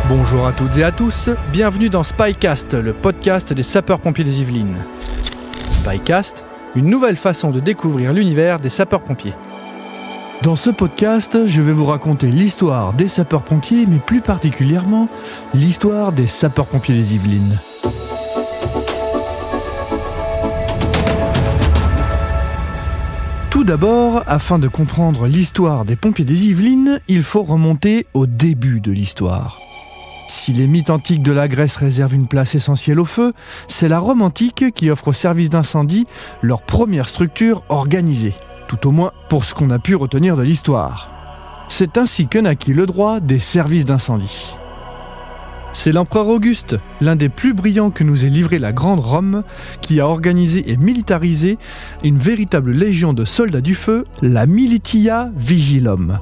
Bonjour à toutes et à tous, bienvenue dans Spycast, le podcast des sapeurs-pompiers des Yvelines. Spycast, une nouvelle façon de découvrir l'univers des sapeurs-pompiers. Dans ce podcast, je vais vous raconter l'histoire des sapeurs-pompiers, mais plus particulièrement l'histoire des sapeurs-pompiers des Yvelines. Tout d'abord, afin de comprendre l'histoire des pompiers des Yvelines, il faut remonter au début de l'histoire. Si les mythes antiques de la Grèce réservent une place essentielle au feu, c'est la Rome antique qui offre aux services d'incendie leur première structure organisée, tout au moins pour ce qu'on a pu retenir de l'histoire. C'est ainsi que naquit le droit des services d'incendie. C'est l'empereur Auguste, l'un des plus brillants que nous ait livré la Grande Rome, qui a organisé et militarisé une véritable légion de soldats du feu, la Militia Vigilum.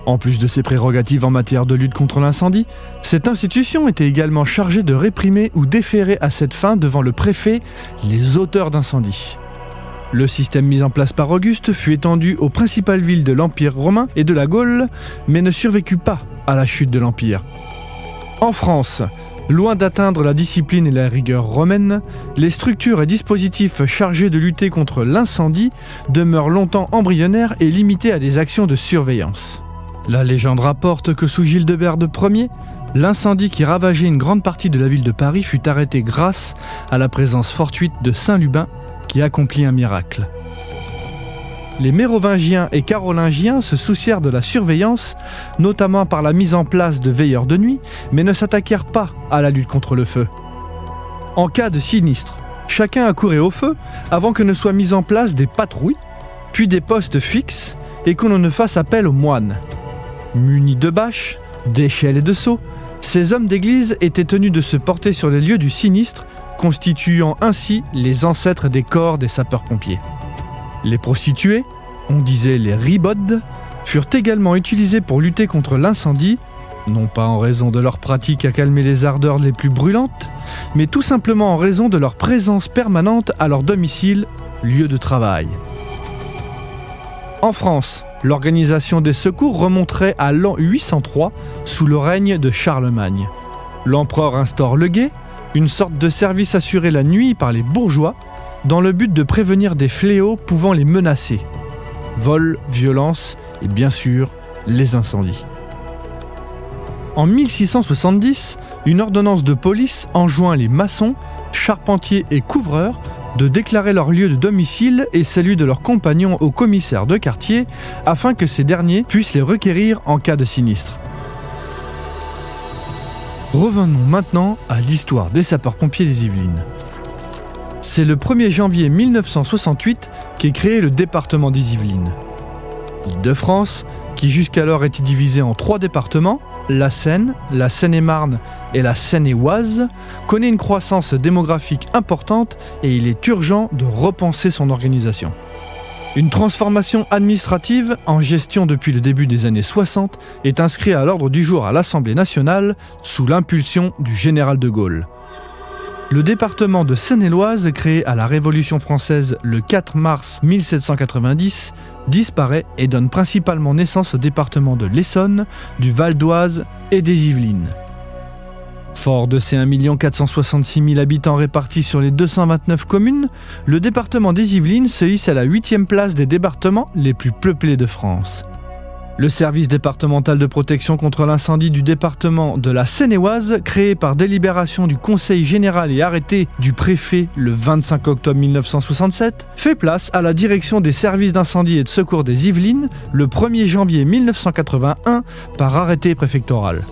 En plus de ses prérogatives en matière de lutte contre l'incendie, cette institution était également chargée de réprimer ou déférer à cette fin devant le préfet les auteurs d'incendies. Le système mis en place par Auguste fut étendu aux principales villes de l'Empire romain et de la Gaule, mais ne survécut pas à la chute de l'Empire. En France, loin d'atteindre la discipline et la rigueur romaine, les structures et dispositifs chargés de lutter contre l'incendie demeurent longtemps embryonnaires et limités à des actions de surveillance. La légende rapporte que sous Gildebert Ier, l'incendie qui ravageait une grande partie de la ville de Paris fut arrêté grâce à la présence fortuite de Saint Lubin qui accomplit un miracle. Les Mérovingiens et Carolingiens se soucièrent de la surveillance, notamment par la mise en place de veilleurs de nuit, mais ne s'attaquèrent pas à la lutte contre le feu. En cas de sinistre, chacun accourait au feu avant que ne soient mises en place des patrouilles, puis des postes fixes et qu'on ne fasse appel aux moines. Munis de bâches, d'échelles et de seaux, ces hommes d'église étaient tenus de se porter sur les lieux du sinistre, constituant ainsi les ancêtres des corps des sapeurs-pompiers. Les prostituées, on disait les ribodes, furent également utilisées pour lutter contre l'incendie, non pas en raison de leur pratique à calmer les ardeurs les plus brûlantes, mais tout simplement en raison de leur présence permanente à leur domicile, lieu de travail. En France, l'organisation des secours remonterait à l'an 803 sous le règne de Charlemagne. L'empereur instaure le guet, une sorte de service assuré la nuit par les bourgeois, dans le but de prévenir des fléaux pouvant les menacer. Vols, violences et bien sûr, les incendies. En 1670, une ordonnance de police enjoint les maçons, charpentiers et couvreurs de déclarer leur lieu de domicile et celui de leurs compagnons au commissaire de quartier afin que ces derniers puissent les requérir en cas de sinistre. Revenons maintenant à l'histoire des sapeurs-pompiers des Yvelines. C'est le 1er janvier 1968 qu'est créé le département des Yvelines. L'Île-de-France, qui jusqu'alors était divisée en 3 départements, la Seine, la Seine-et-Marne et la Seine-et-Oise, connaît une croissance démographique importante et il est urgent de repenser son organisation. Une transformation administrative, en gestion depuis le début des années 60, est inscrite à l'ordre du jour à l'Assemblée nationale sous l'impulsion du général de Gaulle. Le département de Seine-et-Oise, créé à la Révolution française le 4 mars 1790, disparaît et donne principalement naissance au département de l'Essonne, du Val d'Oise et des Yvelines. Fort de ses 1 466 000 habitants répartis sur les 229 communes, le département des Yvelines se hisse à la 8e place des départements les plus peuplés de France. Le service départemental de protection contre l'incendie du département de la Seine-et-Oise, créé par délibération du Conseil général et arrêté du préfet le 25 octobre 1967, fait place à la direction des services d'incendie et de secours des Yvelines le 1er janvier 1981 par arrêté préfectoral.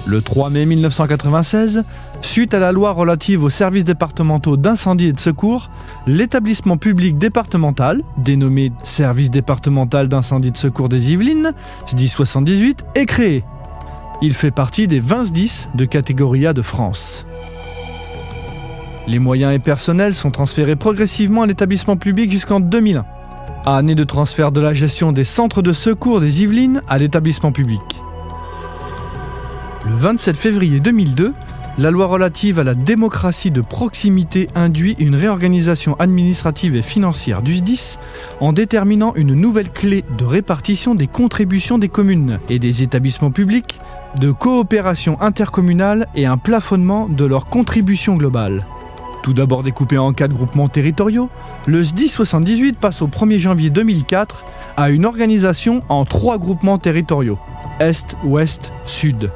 Le 3 mai 1996, suite à la loi relative aux services départementaux d'incendie et de secours, l'établissement public départemental, dénommé Service départemental d'incendie et de secours des Yvelines, SDIS 78, est créé. Il fait partie des 20 SDIS de catégorie A de France. Les moyens et personnels sont transférés progressivement à l'établissement public jusqu'en 2001. Année de transfert de la gestion des centres de secours des Yvelines à l'établissement public. Le 27 février 2002, la loi relative à la démocratie de proximité induit une réorganisation administrative et financière du SDIS en déterminant une nouvelle clé de répartition des contributions des communes et des établissements publics, de coopération intercommunale et un plafonnement de leur contribution globale. Tout d'abord découpé en 4 groupements territoriaux, le SDIS 78 passe au 1er janvier 2004 à une organisation en 3 groupements territoriaux, Est, Ouest, Sud.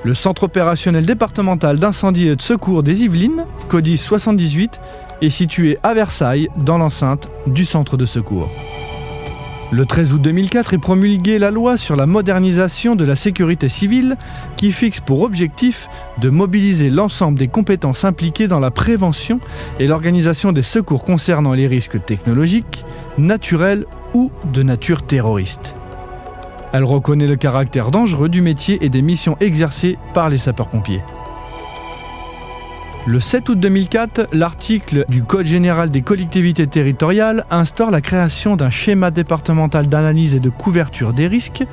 Le Centre opérationnel départemental d'incendie et de secours des Yvelines, CODIS 78, est situé à Versailles, dans l'enceinte du centre de secours. Le 13 août 2004 est promulguée la loi sur la modernisation de la sécurité civile qui fixe pour objectif de mobiliser l'ensemble des compétences impliquées dans la prévention et l'organisation des secours concernant les risques technologiques, naturels ou de nature terroriste. Elle reconnaît le caractère dangereux du métier et des missions exercées par les sapeurs-pompiers. Le 7 août 2004, l'article du Code général des collectivités territoriales instaure la création d'un schéma départemental d'analyse et de couverture des risques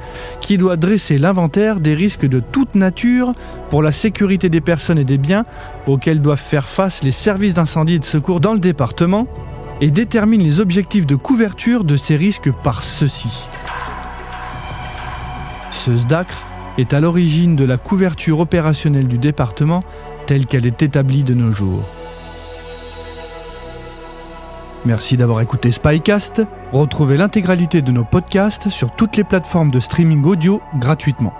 qui doit dresser l'inventaire des risques de toute nature pour la sécurité des personnes et des biens auxquels doivent faire face les services d'incendie et de secours dans le département et détermine les objectifs de couverture de ces risques par ceux-ci. Ce SDACR est à l'origine de la couverture opérationnelle du département telle qu'elle est établie de nos jours. Merci d'avoir écouté Spycast. Retrouvez l'intégralité de nos podcasts sur toutes les plateformes de streaming audio gratuitement.